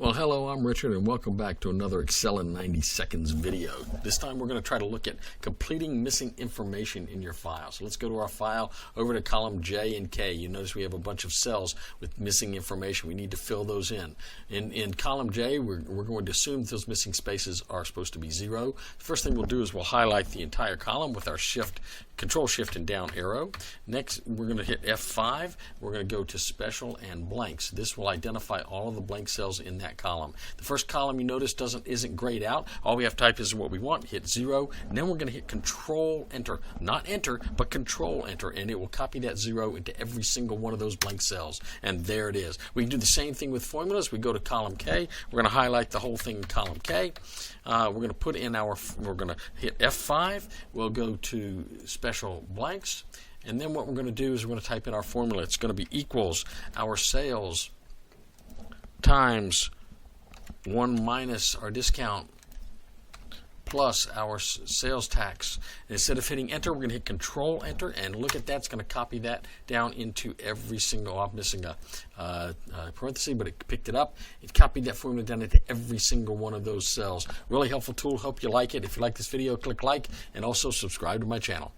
Well, hello, I'm Richard, and welcome back to another Excel in 90 Seconds video. This time we're going to try to look at completing missing information in your file. So let's go to our file, over to column J and K. You notice we have a bunch of cells with missing information. We need to fill those in. In column J, we're going to assume those missing spaces are supposed to be 0. The first thing we'll do is we'll highlight the entire column with our Control Shift and down arrow. Next, we're going to hit F5. We're going to go to Special and Blanks. This will identify all of the blank cells in that column. The first column, you notice, isn't grayed out. All we have to type is what we want. Hit 0, and then we're going to hit Control Enter. Not Enter, but Control Enter, and it will copy that 0 into every single one of those blank cells. And there it is. We can do the same thing with formulas. We go to column K. We're going to highlight the whole thing in column K. We're going to put in we're going to hit F5. We'll go to Special Blanks. And then what we're going to do is we're going to type in our formula. It's going to be equals our sales times 1 minus our discount plus our sales tax. And instead of hitting enter, we're going to hit Control Enter, and look at that. It's going to copy that down into every single. I'm missing a parenthesis, but it picked it up. It copied that formula down into every single one of those cells. Really helpful tool. Hope you like it. If you like this video, click like and also subscribe to my channel.